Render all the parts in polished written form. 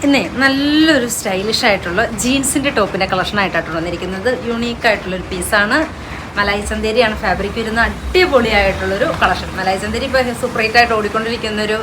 ഇന്നേ നല്ലൊരു സ്റ്റൈലിഷ് ആയിട്ടുള്ള ജീൻസിൻ്റെ ടോപ്പിൻ്റെ കളക്ഷനായിട്ടാണ് വന്നിരിക്കുന്നത്. യൂണീക്കായിട്ടുള്ളൊരു പീസാണ്. മലായി ചന്തേരിയാണ് ഫാബ്രിക് വരുന്ന അടിപൊളിയായിട്ടുള്ളൊരു കളക്ഷൻ. മലായി ചന്തേരി ഇപ്പോൾ സൂപ്പറേറ്റായിട്ട് ഓടിക്കൊണ്ടിരിക്കുന്നൊരു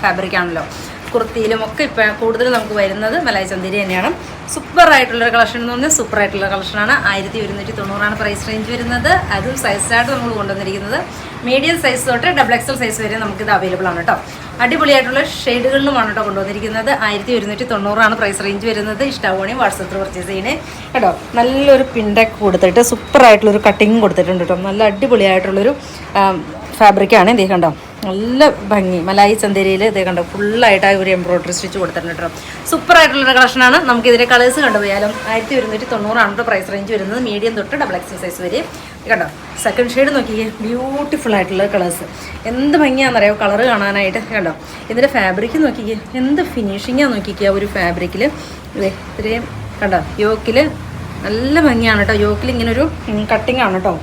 ഫാബ്രിക്കാണല്ലോ. കുർത്തിയിലും ഒക്കെ ഇപ്പോൾ കൂടുതൽ നമുക്ക് വരുന്നത് മലായി ചന്തേരി തന്നെയാണ്. സൂപ്പറായിട്ടുള്ളൊരു കളക്ഷൻ എന്ന് പറഞ്ഞാൽ സൂപ്പറായിട്ടുള്ള കളക്ഷനാണ്. 1190 പ്രൈസ് റേഞ്ച് വരുന്നത്. അതും സൈസായിട്ട് നമ്മൾ കൊണ്ടുവന്നിരിക്കുന്നത് മീഡിയം സൈസ് തൊട്ട് XXL സൈസ് വരെ നമുക്കിത് അവൈലബിൾ ആണ് കേട്ടോ. അടിപൊളിയായിട്ടുള്ള ഷെയ്ഡുകളിലുമാണ് കേട്ടോ കൊണ്ടുവന്നിരിക്കുന്നത്. 1190 പ്രൈസ് റേഞ്ച് വരുന്നത്. ഇഷ്ടമാവുകയാണെങ്കിൽ വാട്സപ്പിൽ പർച്ചേസ് ചെയ്യണേ കേട്ടോ. നല്ലൊരു പിൻടെക്ക് കൊടുത്തിട്ട് സൂപ്പറായിട്ടുള്ളൊരു കട്ടിങ് കൊടുത്തിട്ടുണ്ട് കേട്ടോ. നല്ല അടിപൊളിയായിട്ടുള്ളൊരു ഫാബ്രിക്കാണ്. ഇതേ കണ്ടോ, നല്ല ഭംഗി. മലായി ചന്തേരിയിൽ ഇതേ കണ്ടോ ഫുള്ളായിട്ട് ആ ഒരു എംബ്രോയിഡറി സ്റ്റിച്ച് കൊടുത്തിട്ടുണ്ട് കേട്ടോ. സൂപ്പറായിട്ടുള്ളൊരു കളക്ഷനാണ്. നമുക്കിതിൻ്റെ കളേഴ്സ് കണ്ടുപോയാലും 1190 പ്രൈസ് റേഞ്ച് വരുന്നത്. മീഡിയം തൊട്ട് XXL സൈസ് വരെ കേട്ടോ. സെക്കൻഡ് ഷെയ്ഡ് നോക്കിയേ, ബ്യൂട്ടിഫുൾ ആയിട്ടുള്ള കളേഴ്സ്. എന്ത് ഭംഗിയാണെന്നറിയാമോ കളറ് കാണാനായിട്ട് കേട്ടോ. ഇതിൻ്റെ ഫാബ്രിക് നോക്കിക്കേ, എന്ത് ഫിനിഷിങ്ങാണ് നോക്കിക്കുക ഒരു ഫാബ്രിക്കിൽ. ഇതേ ഇത്രയും കണ്ടോ, യോക്കിൽ നല്ല ഭംഗിയാണ് കേട്ടോ. യോക്കിൽ ഇങ്ങനെ ഒരു കട്ടിങ് ആണ് കേട്ടോ.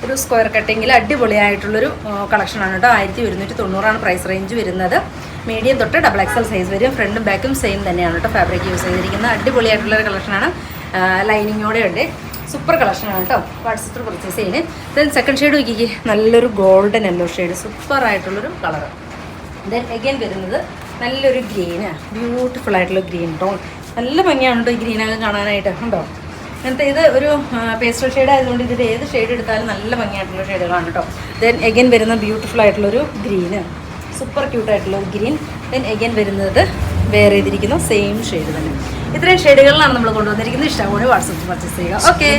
ഒരു സ്ക്വയർ കട്ടിങ്ങിൽ അടിപൊളിയായിട്ടുള്ളൊരു കളക്ഷനാണ് കേട്ടോ. 1190 പ്രൈസ് റേഞ്ച് വരുന്നത്. മീഡിയം തൊട്ട് XXL സൈസ് വരും. ഫ്രണ്ടും ബാക്കും സെയിം തന്നെയാണ് കേട്ടോ ഫാബ്രിക് യൂസ് ചെയ്തിരിക്കുന്നത്. അടിപൊളിയായിട്ടുള്ളൊരു കളക്ഷനാണ്. ലൈനിങ്ങോടെ ഉണ്ട്. സൂപ്പർ കളക്ഷനാണ് കേട്ടോ. വാട്സപ്പിൽ പർച്ചേസ് ചെയ്യുന്നത്. ദെൻ സെക്കൻഡ് ഷെയ്ഡ് നോക്കിക്കേ, നല്ലൊരു ഗോൾഡൻ യെല്ലോ ഷെയ്ഡ്, സൂപ്പറായിട്ടുള്ളൊരു കളറ്. ദെൻ എഗെയിൻ വരുന്നത് നല്ലൊരു ഗ്രീന്, ബ്യൂട്ടിഫുൾ ആയിട്ടുള്ള ഗ്രീൻ ടോൺ. നല്ല ഭംഗിയാണ് കേട്ടോ ഈ ഗ്രീനൊക്കെ കാണാനായിട്ട് ഉണ്ടോ. അങ്ങനത്തെ ഇത് ഒരു പേസ്റ്റൽ ഷെയ്ഡ് ആയതുകൊണ്ട് ഇതിൽ ഏത് ഷെയ്ഡ് എടുത്താലും നല്ല ഭംഗിയായിട്ടുള്ള ഷെയ്ഡുകളാണ് കേട്ടോ. ദെൻ എഗെയിൻ വരുന്ന ബ്യൂട്ടിഫുൾ ആയിട്ടുള്ളൊരു ഗ്രീന്, സൂപ്പർ ക്യൂട്ടായിട്ടുള്ള ഗ്രീൻ. ദെൻ എഗെയിൻ വരുന്നത് വേറെ ചെയ്തിരിക്കുന്ന സെയിം ഷെയ്ഡ് തന്നെ. ഇത്രയും ഷെയ്ഡുകളിലാണ് നമ്മൾ കൊണ്ടുവന്നിരിക്കുന്നത്. ഇഷ്ടമാണ് വാട്സപ്പിൽ പർച്ചേസ് ചെയ്യുക. ഓക്കെ.